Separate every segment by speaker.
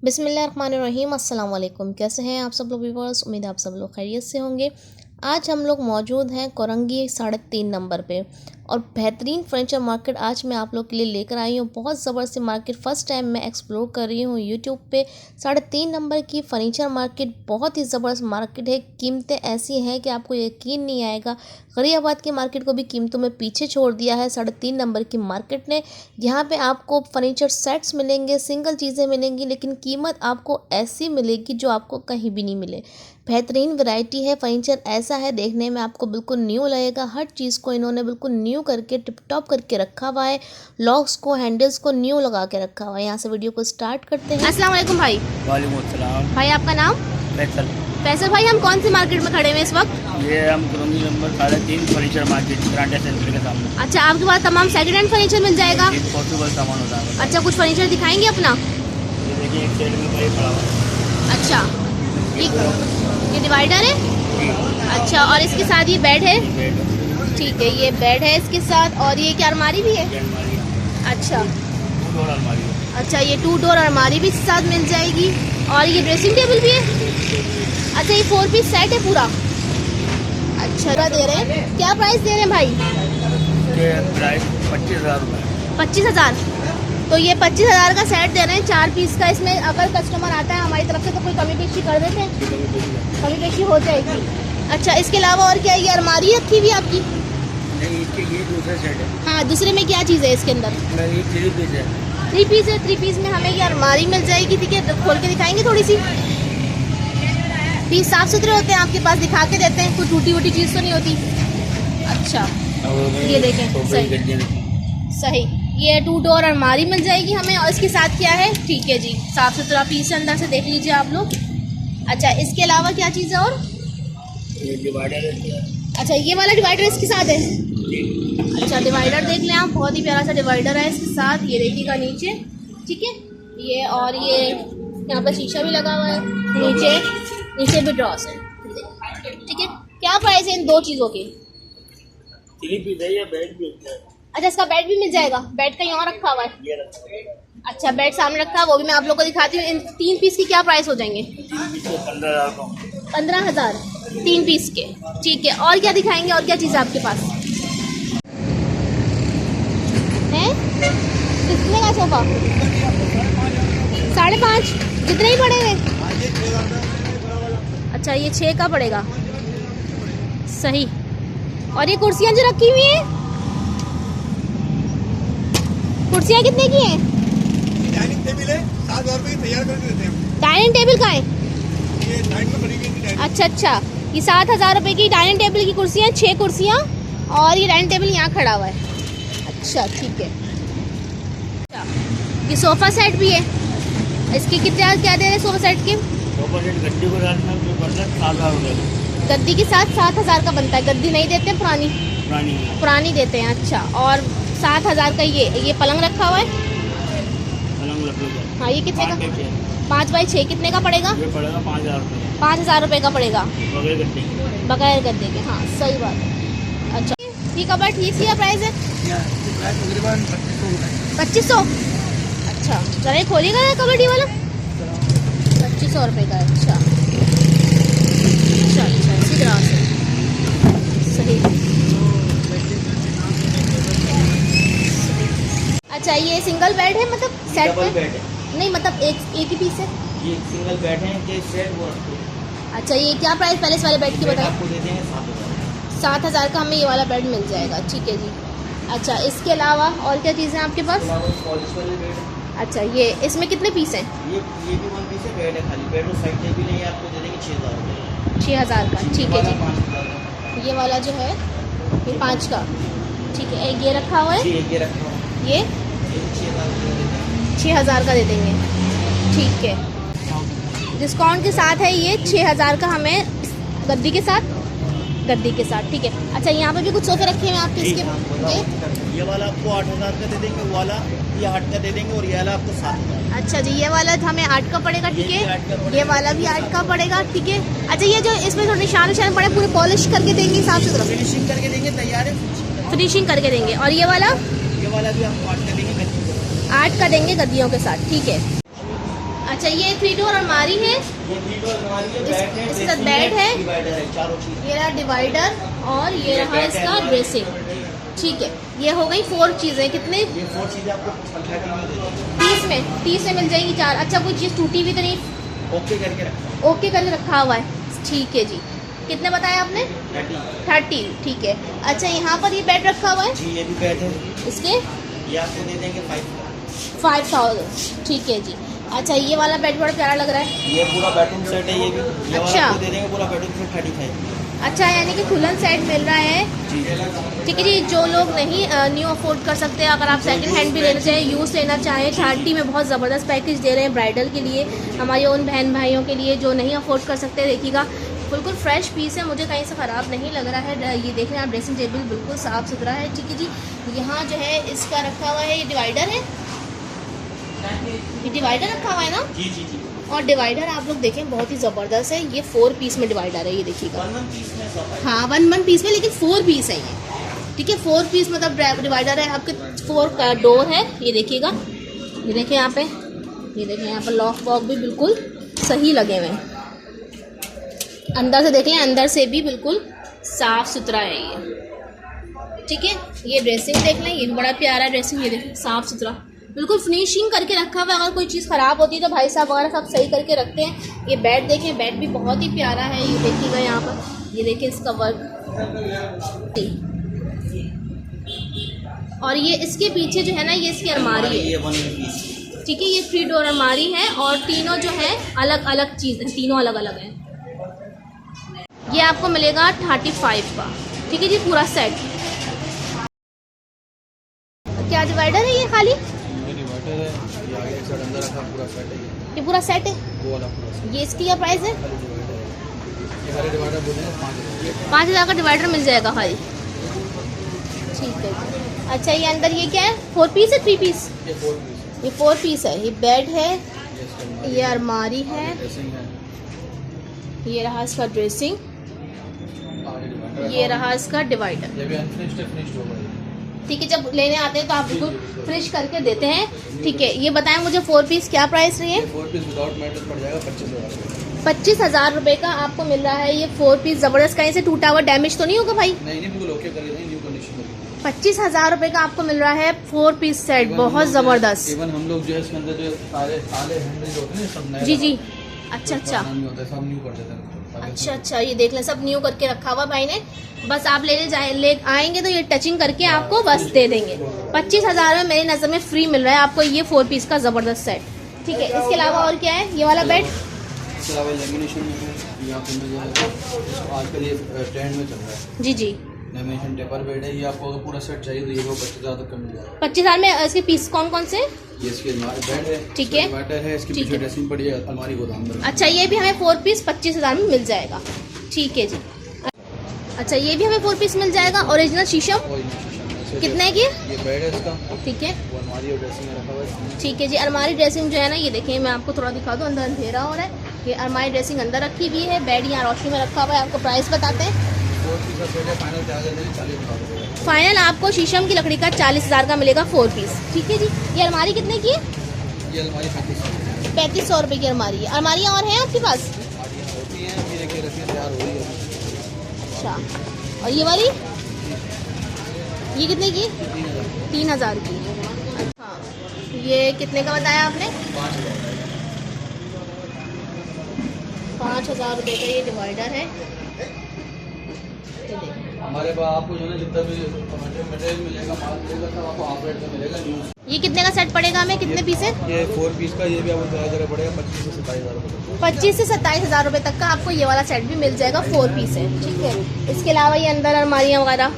Speaker 1: बिस्मिल्लाहिर्रहमानिर्रहीम। अस्सलाम वालेकुम। कैसे हैं आप सब लोग व्यूअर्स? उम्मीद है आप सब लोग खैरियत से होंगे। आज हम लोग मौजूद हैं कोरंगी 3.5 नंबर पे और बेहतरीन फर्नीचर मार्केट आज मैं आप लोग के लिए लेकर आई हूँ। बहुत ज़बरदस्त मार्केट फ़र्स्ट टाइम मैं एक्सप्लोर कर रही हूँ यूट्यूब पे। 3.5 नंबर की फ़र्नीचर मार्केट बहुत ही ज़बरदस्त मार्केट है। कीमतें ऐसी हैं कि आपको यकीन नहीं आएगा। गरीबाबाद की मार्केट को भी कीमतों में पीछे छोड़ दिया है 3.5 नंबर की मार्केट ने। यहाँ पे आपको फर्नीचर सेट्स मिलेंगे, सिंगल चीज़ें मिलेंगी, लेकिन कीमत आपको ऐसी मिलेगी जो आपको कहीं भी नहीं मिले। बेहतरीन वैरायटी है। फर्नीचर ऐसा है देखने में आपको बिल्कुल न्यू लगेगा। हर चीज़ को इन्होंने बिल्कुल न्यू करके टिप टॉप करके रखा हुआ है। लॉक्स को, हैंडल्स को न्यू लगा के रखा हुआ है। यहाँ से वीडियो को स्टार्ट करते हैं। अस्सलाम वालेकुम भाई।
Speaker 2: वालेकुम अस्सलाम।
Speaker 1: भाई आपका नाम?
Speaker 2: फैसल।
Speaker 1: फैसल भाई, हम कौन सी मार्केट में खड़े हुए इस वक्त?
Speaker 2: ये हम Korangi number 3.5 furniture market karate centre के सामने।
Speaker 1: अच्छा, आपके पास तमाम सेकंड हैंड फर्नीचर मिल जाएगा?
Speaker 2: पॉसिबल सामान होता है।
Speaker 1: अच्छा, कुछ फर्नीचर दिखाएंगे अपना?
Speaker 2: ये देखिए एक साइड में भाई पड़ा हुआ है।
Speaker 1: अच्छा, ये डिवाइडर है। अच्छा, और इसके साथ ये बेड है। ठीक है, ये बेड है इसके साथ। और ये क्या अलमारी भी है? अच्छा,
Speaker 2: 2 डोर अलमारी है।
Speaker 1: अच्छा, ये 2 डोर अलमारी भी इसके साथ मिल जाएगी। और ये ड्रेसिंग टेबल भी है। अच्छा, ये 4 पीस सेट है पूरा। अच्छा, दे रहे हैं, क्या प्राइस दे रहे हैं भाई?
Speaker 2: ये प्राइस 25,000 रुपये।
Speaker 1: 25,000। तो ये 25,000 का सेट दे रहे हैं 4 पीस का। इसमें अगर कस्टमर आता है हमारी तरफ से तो कोई कमी पेशी कर देते हैं? कमी पेशी हो जाएगी। अच्छा, इसके अलावा और क्या? ये अलमारी रखी हुई है आपकी?
Speaker 2: नहीं, इसके ये दूसरा सेट है।
Speaker 1: हाँ, दूसरे में क्या चीज़ है इसके अंदर?
Speaker 2: ये 3 पीस है।
Speaker 1: 3 पीस है। 3 पीस में हमें ये अलमारी मिल जाएगी। ठीक है, खोल के दिखाएंगे थोड़ी सी। पीस साफ सुथरे होते हैं आपके पास? दिखा के देते हैं, कोई टूटी वूटी चीज़ तो नहीं होती? अच्छा, ये देखें, सही। ये 2 डोर अलमारी मिल जाएगी हमें। और इसके साथ क्या है? ठीक है जी, साफ सुथरा पीस अंदर से देख लीजिए आप लोग। अच्छा, इसके अलावा क्या चीज़ है और?
Speaker 2: ये डिवाइडर है।
Speaker 1: अच्छा, ये वाला डिवाइडर इसके साथ है। अच्छा, डिवाइडर देख लें आप, बहुत ही प्यारा सा डिवाइडर है इसके साथ। ये देखिएगा नीचे, ठीक है ये। और ये यहाँ पर शीशा भी लगा हुआ है। नीचे भी ड्रॉस है, ठीक है। क्या प्राइस है इन 2 चीज़ों की?
Speaker 2: 3 पीस है। ये बेड भी है।
Speaker 1: अच्छा, इसका बेड भी मिल जाएगा। बेड का यहाँ रखा हुआ है।
Speaker 2: ये रखा है।
Speaker 1: अच्छा, बेड सामने रखा है, वो भी मैं आप लोगों को दिखाती हूँ। इन 3 पीस की क्या प्राइस हो जाएंगे?
Speaker 2: 3 पीस 15,000 का।
Speaker 1: 15,000 3 पीस के, ठीक है। और क्या दिखाएंगे? और क्या चीज़ है आपके पास? है कितने का सोफा? 5.5 जितने ही पड़ेंगे। अच्छा, ये 6 का पड़ेगा, सही। और ये कुर्सियाँ जो रखी हुई हैं, कुर्सियाँ कितने की हैं?
Speaker 3: डाइनिंग टेबल है 7,000 रुपये तैयार करके देते हैं।
Speaker 1: डाइनिंग टेबल का है?
Speaker 3: ये साइड में बनी।
Speaker 1: अच्छा, ये 7,000 रुपये की डाइनिंग टेबल की कुर्सियाँ, 6 कुर्सियाँ। और ये डाइनिंग टेबल यहाँ खड़ा हुआ है। अच्छा, ठीक है। अच्छा, ये सोफ़ा सेट भी है। इसके कितने क्या दे रहे हैं सोफ़ा सेट के?
Speaker 2: गद्दी को डालना जो बनता है 7,000 रुपये।
Speaker 1: गद्दी के साथ 7,000 का बनता है। गद्दी नहीं देते हैं, पुरानी देते हैं। अच्छा, और 7,000 का ये पलंग रखा हुआ है।
Speaker 2: पलंग लकड़ी का।
Speaker 1: हाँ, ये कितने का? 5 बाई 6 कितने का पड़ेगा?
Speaker 2: ये पड़ेगा 5,000 रुपये।
Speaker 1: 5,000 रुपये का पड़ेगा
Speaker 2: बगैर गद्दे के।
Speaker 1: बगैर गद्दे के। हाँ, सही बात है। अच्छा, ठीक है, बट ठीक प्राइस है।
Speaker 3: तकरीबन 2500 रुपये।
Speaker 1: 2500। अच्छा, जरा खोलिएगा ना कबड्डी वाला। 2500 रुपये का। अच्छा, इसी तरह से, सही। अच्छा, ये सिंगल बेड है मतलब सेट पे?
Speaker 2: बेड है।
Speaker 1: नहीं, मतलब एक ही पीस है।
Speaker 2: ये सिंगल बेड है कि सेट वो रखते हैं।
Speaker 1: अच्छा, ये क्या प्राइस पहले इस वाले बेड की बताएं?
Speaker 2: आपको दे देंगे 7,000।
Speaker 1: 7,000 का हमें ये वाला बेड मिल जाएगा, ठीक है जी। अच्छा, इसके अलावा और क्या चीज़ें हैं आपके पास?
Speaker 2: पॉलिश वाले बेड है।
Speaker 1: अच्छा, ये इसमें कितने पीस हैं?
Speaker 2: ये भी 1 पीस है। बेड है खाली। बेड और साइड टेबल नहीं है, आपको दे देंगे 6,000 रुपये।
Speaker 1: 6,000 का, ठीक है जी।
Speaker 2: 5,000 का।
Speaker 1: ये वाला जो है ये 5 का, ठीक है। एक ये रखा हुआ है,
Speaker 2: ये रखा हुआ है।
Speaker 1: ये 6,000 का दे देंगे, ठीक है। डिस्काउंट के साथ है ये 6,000 का हमें गद्दी के साथ, ठीक है। अच्छा, यहाँ पे भी कुछ सोफे रखे हुए हैं आपके इसके।
Speaker 2: ये वाला आपको 8,000 का दे देंगे। वो वाला ये 8 का दे देंगे। और ये वाला आपको 7,000।
Speaker 1: अच्छा जी, ये वाला हमें 8 का पड़ेगा, ठीक है। ये वाला भी 8 का पड़ेगा, ठीक है। अच्छा, ये जो इसमें थोड़े निशान पड़े पूरे पॉलिश करके देंगे, साफ सुथरा
Speaker 2: फिनिशिंग करके देंगे, तैयार है।
Speaker 1: फिनिशिंग करके देंगे। और ये वाला
Speaker 2: भी आपको 8 का देंगे।
Speaker 1: 8 का देंगे गद्दियों के साथ, ठीक है। अच्छा, ये 3 डोर अलमारी है,
Speaker 2: ये 3 डोर अलमारी है, बेड है,
Speaker 1: इसका
Speaker 2: ड्रेसिंग
Speaker 1: बेड है,
Speaker 2: डिवाइडर है, चारों चीज।
Speaker 1: ये रहा डिवाइडर और ये रहा
Speaker 2: बेड है
Speaker 1: इसका
Speaker 2: हमारा।
Speaker 1: ड्रेसिंग। ठीक है, ये हो गई 4 चीज़ें। कितने
Speaker 2: ये 4 चीजें आपको 30 में दे देंगे।
Speaker 1: 30 में मिल जाएगी 4। अच्छा, कोई चीज़ टूटी हुई तो नहीं?
Speaker 2: ओके करके रखा
Speaker 1: ओके करके रखा हुआ है। ठीक है जी। कितने बताया आपने? 30। ठीक है। अच्छा, यहाँ पर ये बेड रखा हुआ है,
Speaker 2: जी, ये भी बेड है,
Speaker 1: इसके
Speaker 2: ये आपको दे देंगे
Speaker 1: 5000। ठीक है जी। अच्छा, ये वाला बेड बड़ा प्यारा लग रहा है।
Speaker 2: ये पूरा बेडरूम सेट है, ये भी ये
Speaker 1: अच्छा।
Speaker 2: वाला आपको दे देंगे पूरा बेडरूम सेट 35।
Speaker 1: अच्छा, यानी कि दुल्हन सेट मिल रहा है।
Speaker 2: जी,
Speaker 1: ठीक है जी। जो लोग नहीं न्यू अफोर्ड कर सकते, अगर आप सेकंड हैंड भी लेना चाहें, यूज़ लेना चाहें, 30 में बहुत ज़बरदस्त पैकेज दे रहे हैं ब्राइडल के लिए, हमारे उन बहन भाइयों के लिए जो नहीं अफोर्ड कर सकते। देखिएगा, बिल्कुल फ्रेश पीस है, मुझे कहीं से ख़राब नहीं लग रहा है। ये देख रहे हैं आप, ड्रेसिंग टेबल बिल्कुल साफ़ सुथरा है। ठीक है जी। यहाँ जो है इसका रखा हुआ है, ये डिवाइडर है, ये डिवाइडर रखा हुआ है ना।
Speaker 2: जी, जी, जी।
Speaker 1: और डिवाइडर आप लोग देखें बहुत ही ज़बरदस्त है। ये 4 पीस में डिवाइडर है, ये देखिएगा।
Speaker 2: 1 पीस में सब है।
Speaker 1: हाँ, 1 पीस में, लेकिन 4 पीस है ये। ठीक है, 4 पीस मतलब डिवाइडर है आपके, 4 का डोर है। ये देखिएगा, ये देखें यहाँ पे, ये देखें यहाँ पर लॉक वॉक भी बिल्कुल सही लगे हुए हैं। अंदर से देख लें, अंदर से भी बिल्कुल साफ़ सुथरा है ये। ठीक है, ये ड्रेसिंग देख लें, ये भी बड़ा प्यारा ड्रेसिंग, ये देखें साफ़ सुथरा, बिल्कुल फिनिशिंग करके रखा हुआ है। अगर कोई चीज़ ख़राब होती है तो भाई साहब वगैरह सब सही करके रखते हैं। ये बेड देखें, बेड भी बहुत ही प्यारा है। ये देखिएगा यहाँ पर, ये देखिए इसका वर्क। और ये इसके पीछे जो है ना, ये इसकी अलमारी है।
Speaker 2: ये 1 पीस।
Speaker 1: ठीक है, ये 3 डोर अलमारी है और तीनों जो है अलग अलग चीज़ है, तीनों अलग अलग हैं। ये आपको मिलेगा 35 का। ठीक है जी, पूरा सेट। क्या डिवाइडर है ये खाली?
Speaker 3: डिवाइडर है, ये आगे एक साइड अंदर रखा पूरा सेट है,
Speaker 1: ये पूरा सेट है।
Speaker 3: वो वाला पूरा सेट
Speaker 1: ये इसकी क्या प्राइस है?
Speaker 3: खाली डिवाइडर है। ये सारे डिवाइडर बोले 5000।
Speaker 1: 5000 का डिवाइडर मिल जाएगा खाली। ठीक है जी। अच्छा, ये अंदर ये क्या है? 4 पीस है 3 पीस?
Speaker 3: ये 4 पीस है,
Speaker 1: ये 4 पीस है। ये बेड है,
Speaker 3: ये इसका
Speaker 1: ये अलमारी है,
Speaker 3: ड्रेसिंग है,
Speaker 1: ये रहा इसका ड्रेसिंग,
Speaker 3: आगे डिवाइडर
Speaker 1: ये रहा इसका डिवाइडर।
Speaker 3: ये भी अनफिनिश्ड है, फिनिश्ड होगा ये।
Speaker 1: ठीक है, जब लेने आते हैं तो आप बिल्कुल फिनिश करके देते हैं। ठीक है, ये बताएं मुझे 4 पीस क्या प्राइस रही है?
Speaker 3: ये 4 पीस विदाउट मेटल पड़ जाएगा 25,000।
Speaker 1: 25,000 रुपये का आपको मिल रहा है ये 4 पीस। ज़बरदस्त, कहीं से टूटा हुआ डैमेज तो नहीं होगा भाई?
Speaker 3: नहीं नहीं, बिल्कुल ओके कर न्यू कंडीशन में।
Speaker 1: 25,000 रुपये का आपको मिल रहा है 4 पीस सेट, बहुत ज़बरदस्त।
Speaker 3: इवन हम लोग जो है इसके अंदर जो सारे हैंडल जो होते हैं सब नए
Speaker 1: जी जी।
Speaker 3: लगाते हैं।
Speaker 1: अच्छा अच्छा।
Speaker 3: पुराना नहीं होता है, सब न्यू कर देते हैं।
Speaker 1: अच्छा अच्छा, ये देख लें, सब न्यू करके रखा हुआ भाई ने। बस आप ले आएंगे तो ये टचिंग करके आपको बस दे देंगे। 25,000 में मेरी नज़र में फ्री मिल रहा है आपको ये 4 पीस का ज़बरदस्त सेट। ठीक है, इसके अलावा और क्या है? ये वाला बेड,
Speaker 3: इसके अलावा लेमिनेशन में है, यहाँ पे जो है आजकल ये ट्रेंड में चल रहा है।
Speaker 1: जी जी।
Speaker 3: लेमिनेशन टेपर बेड है, ये आपको अगर पूरा सेट चाहिए तो ये 25,000 तक का मिल जाएगा।
Speaker 1: 25,000 में इसके पीस कौन कौन से?
Speaker 3: ये इसकी अलमारी बेड है,
Speaker 1: ठीक है।
Speaker 3: डिवाइडर है, इसकी
Speaker 1: ठीक
Speaker 3: पीछे
Speaker 1: है।
Speaker 3: ड्रेसिंग पड़ी है, अलमारी गोदाम में।
Speaker 1: अच्छा, ये भी हमें 4 पीस 25,000 में मिल जाएगा। ठीक है जी। अच्छा, ये भी हमें 4 पीस मिल जाएगा, ओरिजिनल शीशम।
Speaker 3: और ये शीशम है, इससे
Speaker 1: कितने की?
Speaker 3: ये बेड है इसका,
Speaker 1: ठीक है।
Speaker 3: वो अलमारी और ड्रेसिंग में रखा हुआ है।
Speaker 1: ठीक है जी। अलमारी ड्रेसिंग जो है ना, ये देखिए मैं आपको थोड़ा दिखा दूँ, अंदर अंधेरा हो रहा है। ये अलमारी ड्रेसिंग अंदर रखी हुई है, बेड यहाँ रोशनी में रखा हुआ है। आपको प्राइस बताते हैं।
Speaker 3: 4 पीस का सेट है, फाइनल क्या देंगे 40,000 रुपये।
Speaker 1: फाइनल आपको शीशम की लकड़ी का 40,000 का मिलेगा 4 पीस। ठीक है जी। ये अलमारी कितने की है?
Speaker 3: ये अलमारी 35,000
Speaker 1: 3500 रुपये की अलमारी है। अलमारियाँ और हैं आपके पास?
Speaker 3: अलमारियाँ होती हैं, मेरे के रखी तैयार हो रही है।
Speaker 1: अच्छा, और ये वाली ये कितने की? 3,000 की। हाँ, ये कितने का बताया आपने? 5,000 रुपये का ये डिवाइडर है। ये देखिए।
Speaker 3: हमारे पास आपको जो है ना जितना भी मटेरियल मिलेगा, माल मिलेगा, सब आपको हाफ रेट में मिलेगा। न्यूज़
Speaker 1: ये कितने का सेट पड़ेगा हमें? कितने पीस है?
Speaker 3: ये 4 पीस का, ये भी आपको तैयार करना पड़ेगा 25 से 27,000 रुपये।
Speaker 1: 25 से 27,000 रुपये तक का आपको ये वाला सेट भी मिल जाएगा। 4 पीस है। ठीक है। इसके अलावा ये अंदर अलमारियाँ वगैरह,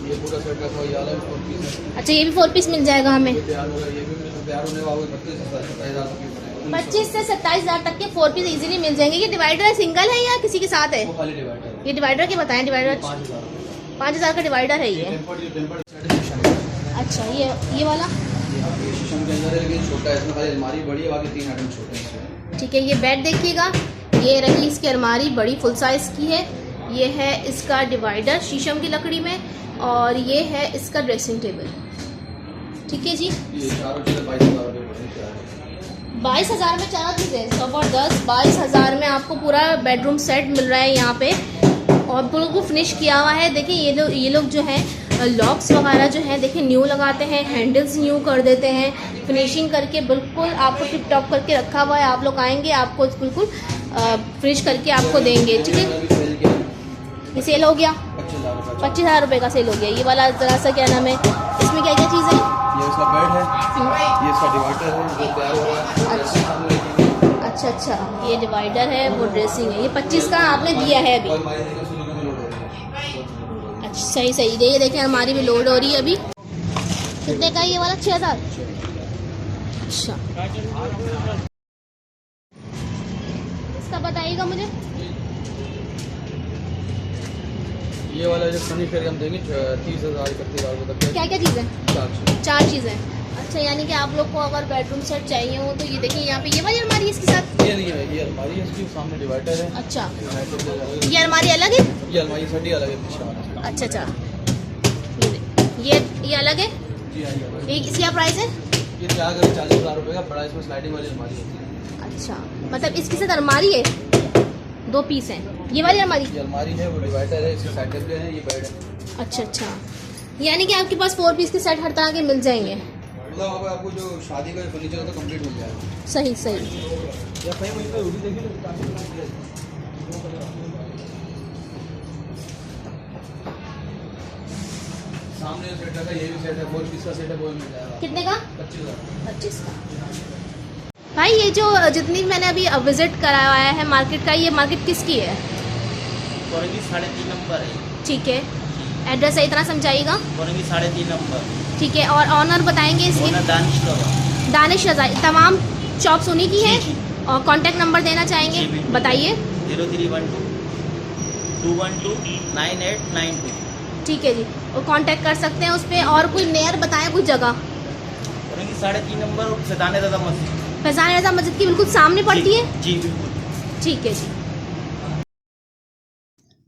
Speaker 3: ये पूरा सेट रखा हुआ, ये वाला 4 पीस है।
Speaker 1: अच्छा, ये भी 4 पीस मिल जाएगा हमें।
Speaker 3: ये तैयार होगा, ये भी तैयार होने वाला 25 से 27,000 रुपये पड़ेगा।
Speaker 1: 25 से 27,000 तक के 4 पीस इजीली मिल जाएंगे। ये डिवाइडर सिंगल है या किसी के साथ है?
Speaker 3: वो खाली डिवाइडर है।
Speaker 1: ये डिवाइडर के बताएं। डिवाइडर
Speaker 3: 5,000
Speaker 1: 5,000 का डिवाइडर है ये।
Speaker 3: टेम्पर्ड सेट है शीशम का।
Speaker 1: अच्छा, ये वाला
Speaker 3: ये शीशम के अंदर है, लेकिन छोटा है, इसमें खाली अलमारी बड़ी है, बाकी 3 आइटम छोटे हैं इसमें।
Speaker 1: ठीक है। ये बेड देखिएगा, ये रही इसकी अलमारी, बड़ी फुल साइज़ की है। ये है इसका डिवाइडर शीशम की लकड़ी में, और ये है इसका ड्रेसिंग टेबल। ठीक है जी।
Speaker 3: ये चारों चीज़ें 22,000 रुपये पड़ेंगे।
Speaker 1: 22,000 में चार चीज़ें ज़बरदस्त। 22,000 में आपको पूरा बेडरूम सेट मिल रहा है यहाँ पे और बिल्कुल फिनिश किया हुआ है। देखिए ये लोग जो हैं लॉक्स वगैरह जो हैं देखिए न्यू लगाते हैं, हैंडल्स न्यू कर देते हैं, फिनिशिंग करके बिल्कुल आपको टिप टॉप करके रखा हुआ है। आप लोग आएंगे आपको बिल्कुल फिनिश करके आपको देंगे। ठीक है, ये सेल हो गया 25,000 रुपये का सेल हो गया। ये वाला ज़रा सा क्या नाम है, इसमें क्या क्या चीज़ें हैं?
Speaker 3: ये इसका बेड है, ये इसका डिवाइडर है जो तैयार हो रहा है।
Speaker 1: अच्छा, ये डिवाइडर है, वो ड्रेसिंग है। ये 25 का आपने दिया है अभी। अच्छा सही ये देखें अलमारी भी लोड हो रही है अभी। कितने का ये वाला? 6,000। अच्छा, इसका बताइएगा मुझे।
Speaker 3: ये वाला जो फर्नीचर हम देंगे 30,000 31,000 तक।
Speaker 1: क्या क्या चीज़ें? 4 चीज़ें। अच्छा, यानी कि आप लोग को अगर बेडरूम सेट चाहिए हो तो ये देखिए यहाँ पे ये वाली अलमारी है इसके साथ।
Speaker 3: ये नहीं है, ये अलमारी है, इसके सामने डिवाइडर है।
Speaker 1: अच्छा, ये अलमारी अलग है?
Speaker 3: ये अलमारी सटी अलग है पीछे वाला।
Speaker 1: अच्छा, ये अलग है।
Speaker 3: जी हाँ,
Speaker 1: ये इसकी क्या प्राइस है?
Speaker 3: ये 40,000 रुपये का बड़ा, इसमें स्लाइडिंग वाली अलमारी होती है।
Speaker 1: अच्छा, मतलब इसके साथ अलमारी है, 2 पीस हैं। ये वाली अलमारी?
Speaker 3: ये अलमारी है, वो डिवाइडर है, इसके साइड टेबल है, ये बेड है।
Speaker 1: अच्छा, यानी कि आपके पास 4 पीस के सेट हर तरह के मिल जाएंगे।
Speaker 3: मतलब आपको जो शादी का फर्नीचर है तो कंप्लीट मिल जाएगा।
Speaker 1: सही।
Speaker 3: या कहीं वहीं पे उड़ी देखिए। सामने जो सेट है ये भी सेट है, 4 पीस का सेट है, वो भी मिल जाएगा।
Speaker 1: कितने का?
Speaker 3: 25,000।
Speaker 1: का। भाई ये जो जितनी मैंने अभी विजिट कराया है मार्केट का, ये मार्केट किसकी है?
Speaker 2: कोरंगी 3.5 नंबर है।
Speaker 1: ठीक है, एड्रेस सही तरह समझाइएगा।
Speaker 2: कोरंगी 3.5 नंबर।
Speaker 1: ठीक है, और ऑनर बताएंगे इसके?
Speaker 2: ओनर
Speaker 1: दानिश रज़ा। तमाम शॉप्स उन्हीं की है।
Speaker 2: जी।
Speaker 1: और कांटेक्ट नंबर देना चाहेंगे?
Speaker 2: जी, बिल्कुल।
Speaker 1: बताइए।
Speaker 2: 0312 212 9892।
Speaker 1: ठीक है जी, और कांटेक्ट कर सकते हैं उस पर। और कोई नियर बताएं, कोई जगह?
Speaker 2: कोरंगी 3.5 नंबर और फैजान रज़ा मस्जिद।
Speaker 1: फैजान रज़ा मस्जिद की बिल्कुल सामने पड़ती है।
Speaker 2: जी बिल्कुल।
Speaker 1: ठीक है जी।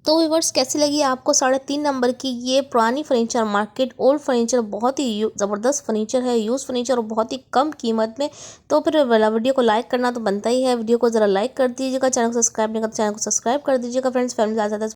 Speaker 1: तो व्यूअर्स, कैसी लगी आपको 3.5 नंबर की ये पुरानी फर्नीचर मार्केट? ओल्ड फर्नीचर, बहुत ही ज़बरदस्त फर्नीचर है, यूज़ फर्नीचर और बहुत ही कम कीमत में। तो फिर वीडियो को लाइक करना तो बनता ही है। वीडियो को ज़रा लाइक कर दीजिएगा, चैनल को सब्सक्राइब नहीं करते चैनल को सब्सक्राइब कर दीजिएगा फ्रेंड्स। फैमिली ज़्यादा